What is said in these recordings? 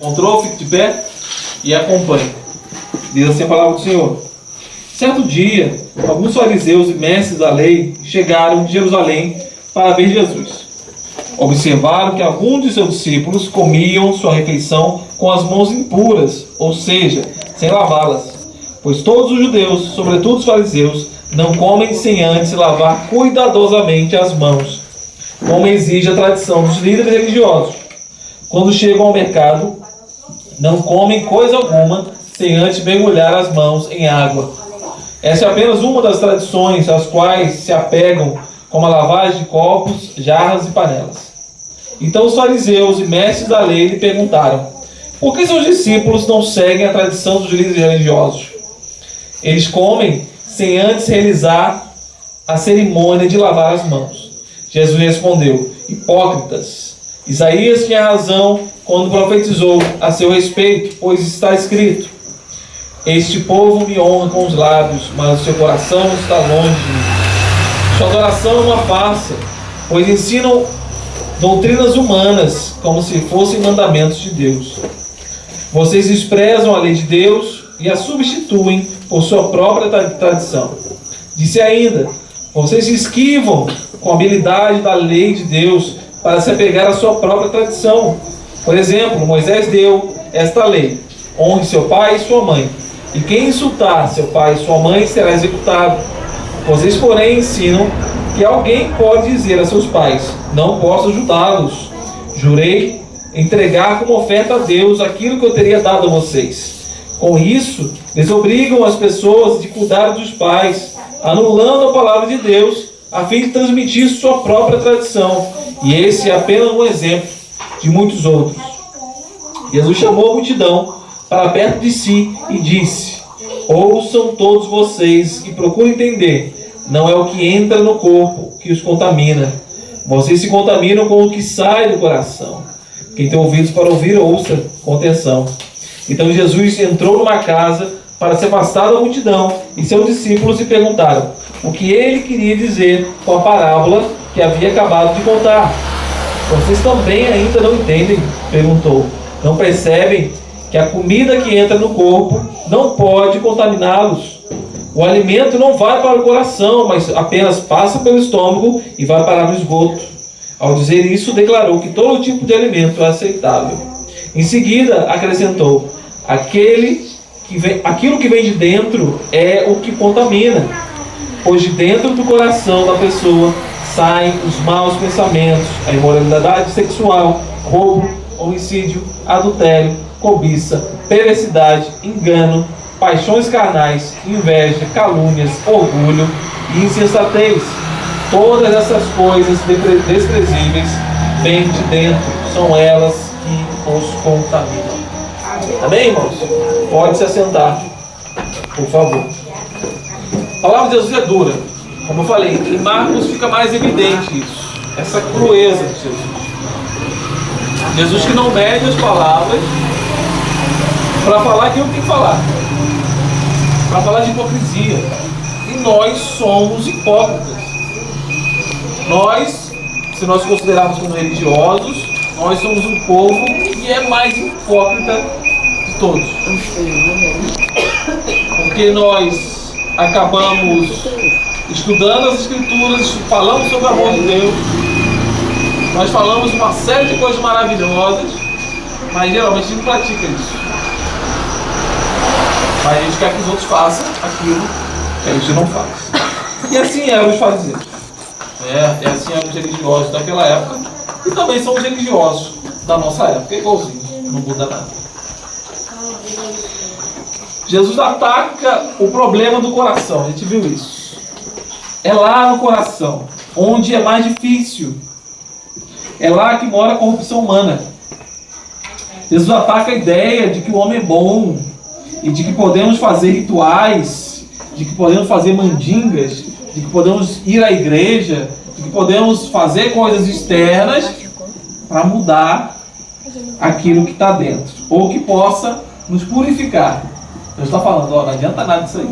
Encontrou? Fique de pé e acompanhe. Diz assim a palavra do Senhor. Certo dia, alguns fariseus e mestres da lei chegaram de Jerusalém para ver Jesus. Observaram que alguns de seus discípulos comiam sua refeição com as mãos impuras, ou seja, sem lavá-las. Pois todos os judeus, sobretudo os fariseus, não comem sem antes lavar cuidadosamente as mãos, como exige a tradição dos líderes religiosos. Quando chegam ao mercado, não comem coisa alguma sem antes mergulhar as mãos em água. Essa é apenas uma das tradições às quais se apegam, como a lavagem de copos, jarras e panelas. Então os fariseus e mestres da lei lhe perguntaram: por que seus discípulos não seguem a tradição dos líderes religiosos? Eles comem sem antes realizar a cerimônia de lavar as mãos. Jesus respondeu: hipócritas, Isaías tinha razão quando profetizou a seu respeito, pois está escrito: este povo me honra com os lábios, mas o seu coração está longe de mim. Sua adoração é uma farsa, pois ensinam doutrinas humanas como se fossem mandamentos de Deus. Vocês desprezam a lei de Deus e a substituem por sua própria tradição. Disse ainda: vocês se esquivam com a habilidade da lei de Deus para se apegar à sua própria tradição. Por exemplo, Moisés deu esta lei: honre seu pai e sua mãe, e quem insultar seu pai e sua mãe será executado. Vocês, porém, ensinam que alguém pode dizer a seus pais: não posso ajudá-los. Jurei entregar como oferta a Deus aquilo que eu teria dado a vocês. Com isso, desobrigam as pessoas de cuidar dos pais, anulando a palavra de Deus, a fim de transmitir sua própria tradição. E esse é apenas um exemplo de muitos outros. Jesus chamou a multidão para perto de si e disse: ouçam todos vocês e procurem entender. Não é o que entra no corpo que os contamina. Vocês se contaminam com o que sai do coração. Quem tem ouvidos para ouvir, ouça com atenção. Então Jesus entrou numa casa para se afastar da multidão, e seus discípulos lhe perguntaram o que ele queria dizer com a parábola que havia acabado de contar. Vocês também ainda não entendem? Perguntou. Não percebem que a comida que entra no corpo não pode contaminá-los? O alimento não vai para o coração, mas apenas passa pelo estômago e vai parar no esgoto. Ao dizer isso, declarou que todo tipo de alimento é aceitável. Em seguida, acrescentou: aquilo que vem de dentro é o que contamina, pois de dentro do coração da pessoa saem os maus pensamentos, a imoralidade sexual, roubo, homicídio, adultério, cobiça, perversidade, engano, paixões carnais, inveja, calúnias, orgulho e insensatez. Todas essas coisas desprezíveis vêm de dentro, são elas que os contaminam. Amém, irmãos? Pode se assentar, por favor. A palavra de Jesus é dura. Como eu falei, em Marcos fica mais evidente isso, essa crueza de Jesus. Jesus que não mede as palavras para falar aquilo que tem que falar, para falar de hipocrisia. E nós somos hipócritas. Nós, se nós considerarmos como religiosos, nós somos um povo que é mais hipócrita de todos. Porque nós acabamos estudando as Escrituras, falamos sobre o amor de Deus, nós falamos uma série de coisas maravilhosas, mas geralmente a gente não pratica isso. Mas a gente quer que os outros façam aquilo que a gente não faz. E assim eram os fariseus. E assim eram os religiosos daquela época. E também são os religiosos da nossa época, igualzinho, não muda nada. Jesus ataca o problema do coração, a gente viu isso. É lá no coração, onde é mais difícil. É lá que mora a corrupção humana. Jesus ataca a ideia de que o homem é bom, e de que podemos fazer rituais, de que podemos fazer mandingas, de que podemos ir à igreja, de que podemos fazer coisas externas para mudar aquilo que está dentro, ou que possa nos purificar. Deus está falando: ó, não adianta nada disso aí.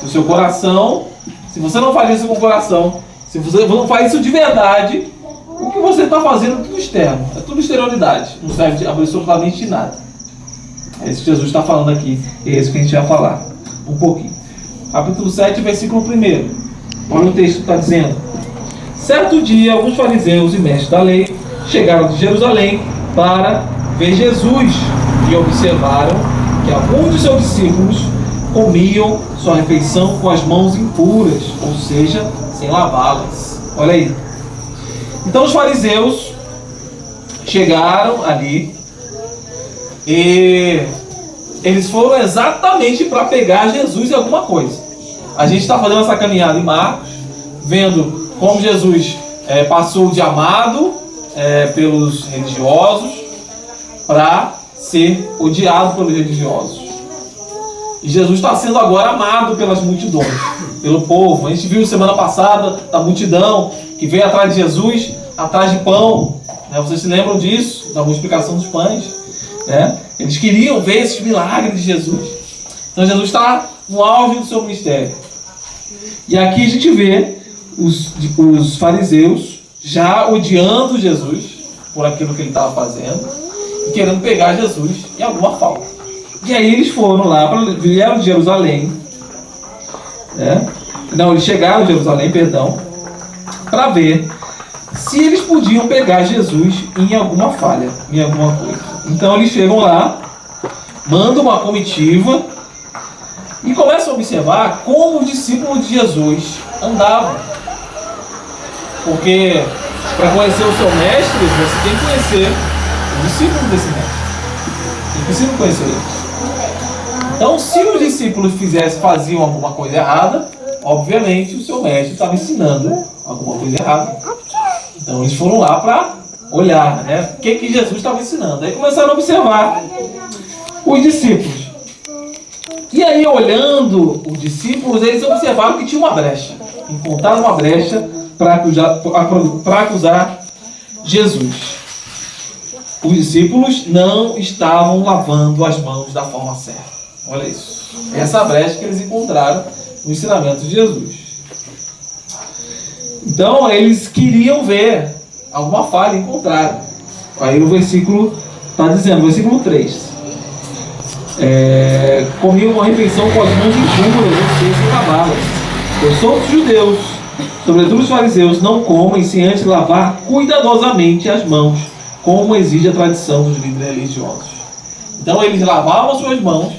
Se o seu coração, se você não faz isso com o coração, se você não faz isso de verdade, o que você está fazendo é tudo externo, é tudo exterioridade, não serve absolutamente de nada. É isso que Jesus está falando aqui, é isso que a gente vai falar um pouquinho. Capítulo 7, versículo 1. Olha o texto que está dizendo. Certo dia, alguns fariseus e mestres da lei chegaram de Jerusalém para ver Jesus e observaram que alguns de seus discípulos comiam sua refeição com as mãos impuras, ou seja, sem lavá-las. Olha aí. Então os fariseus chegaram ali e eles foram exatamente para pegar Jesus em alguma coisa. A gente está fazendo essa caminhada em Marcos, vendo como Jesus passou de amado pelos religiosos para ser odiado pelos religiosos. E Jesus está sendo agora amado pelas multidões, pelo povo. A gente viu semana passada da multidão que veio atrás de Jesus, atrás de pão. Vocês se lembram disso, da multiplicação dos pães? Eles queriam ver esses milagres de Jesus. Então Jesus está no auge do seu ministério. E aqui a gente vê os fariseus já odiando Jesus por aquilo que ele estava fazendo e querendo pegar Jesus em alguma falta. E aí eles foram lá, vieram de Jerusalém, eles chegaram de Jerusalém, para ver se eles podiam pegar Jesus em alguma falha, em alguma coisa. Então eles chegam lá, mandam uma comitiva e começam a observar como os discípulos de Jesus andavam. Porque para conhecer o seu mestre, você tem que conhecer os discípulos desse mestre. Você precisa conhecer eles. Então, se os discípulos faziam alguma coisa errada, obviamente o seu mestre estava ensinando alguma coisa errada. Então eles foram lá para olhar, o que Jesus estava ensinando. Aí começaram a observar os discípulos. E aí, olhando os discípulos, eles observaram que tinha uma brecha. Encontraram uma brecha para acusar Jesus. Os discípulos não estavam lavando as mãos da forma certa. Olha isso. Essa brecha que eles encontraram no ensinamento de Jesus. Então, eles queriam ver alguma falha e encontraram. Aí o versículo está dizendo, versículo 3. Comiam uma refeição com as mãos impuras, ou seja, sem lavá-las. Pois todos os judeus, sobretudo os fariseus, não comem sem antes lavar cuidadosamente as mãos, como exige a tradição dos líderes religiosos. Então eles lavavam suas mãos,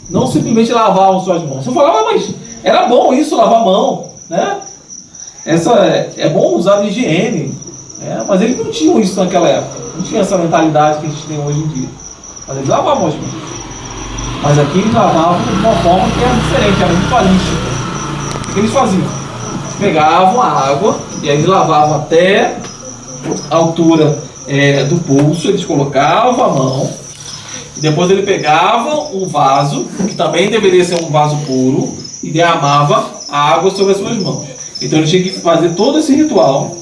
não simplesmente lavavam suas mãos. Você falava, mas era bom isso, lavar a mão, é bom usar de higiene, mas eles não tinham isso naquela época, não tinha essa mentalidade que a gente tem hoje em dia. Mas eles lavavam as mãos. Mas aqui eles lavavam de uma forma que era diferente, era ritualística. O que eles faziam? Eles pegavam a água e aí eles lavavam até a altura do pulso, eles colocavam a mão, e depois ele pegava um vaso, que também deveria ser um vaso puro, e derramava a água sobre as suas mãos. Então ele tinha que fazer todo esse ritual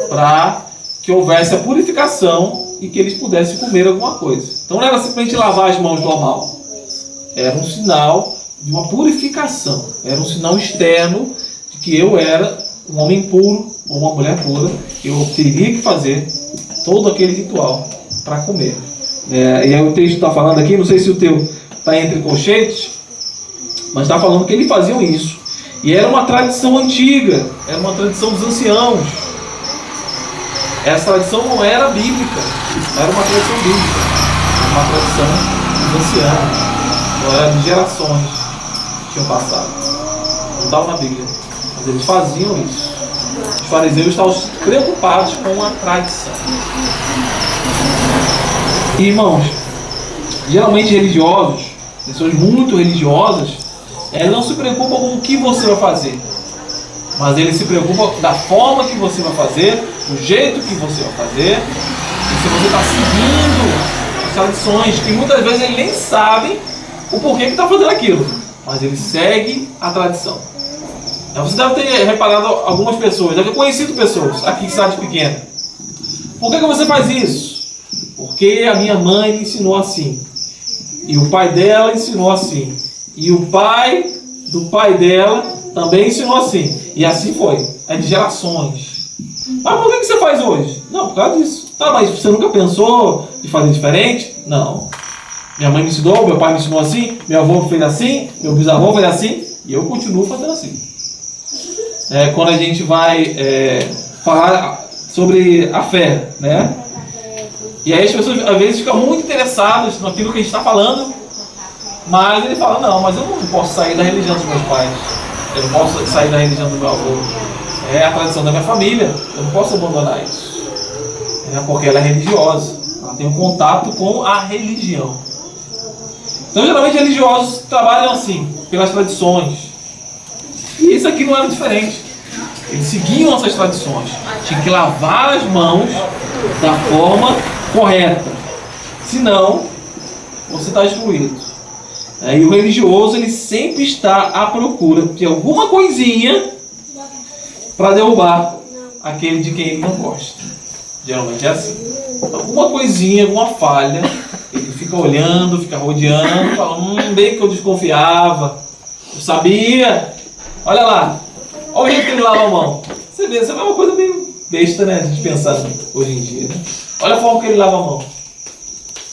para que houvesse a purificação e que eles pudessem comer alguma coisa. Então não era simplesmente lavar as mãos normal. Era um sinal de uma purificação. Era um sinal externo de que eu era um homem puro ou uma mulher pura. Eu teria que fazer todo aquele ritual para comer. E aí o texto está falando aqui, não sei se o teu está entre colchetes, mas está falando que eles faziam isso. E era uma tradição antiga, era uma tradição dos anciãos. Essa tradição não era bíblica, era uma tradição bíblica, uma tradição dos anciãos. Então era de gerações que tinham passado. Não estava na Bíblia, mas eles faziam isso. Os fariseus estavam preocupados com a tradição. E, irmãos, geralmente religiosos, pessoas muito religiosas, elas não se preocupam com o que você vai fazer, mas eles se preocupam da forma que você vai fazer, do jeito que você vai fazer, e se você está seguindo as tradições, que muitas vezes eles nem sabem o porquê que está fazendo aquilo, mas eles seguem a tradição. Você deve ter reparado algumas pessoas, deve ter conhecido pessoas aqui em cidade pequena. Por que você faz isso? Porque a minha mãe me ensinou assim, e o pai dela ensinou assim, e o pai do pai dela também ensinou assim, e assim foi, é de gerações. Ah, por que você faz hoje? Não, por causa disso. Tá, mas você nunca pensou de fazer diferente? Não. Minha mãe me ensinou, meu pai me ensinou assim, meu avô fez assim, meu bisavô fez assim, e eu continuo fazendo assim. Quando a gente vai falar sobre a fé, né? E aí as pessoas às vezes ficam muito interessadas naquilo que a gente está falando, mas ele fala, não, mas eu não posso sair da religião dos meus pais, eu não posso sair da religião do meu avô, é a tradição da minha família, eu não posso abandonar isso, porque ela é religiosa, ela tem um contato com a religião. Então geralmente religiosos trabalham assim, pelas tradições, e isso aqui não era diferente. Eles seguiam essas tradições, tinha que lavar as mãos da forma correta, senão você está excluído. E o religioso ele sempre está à procura de alguma coisinha para derrubar aquele de quem ele não gosta. Geralmente é assim. Alguma coisinha, alguma falha, ele fica olhando, fica rodeando, fala, bem que eu desconfiava, eu sabia, olha lá, olha o jeito que ele lava a mão. Você vê, isso é uma coisa meio besta, né? A gente pensar hoje em dia, né? Olha a forma que ele lava a mão.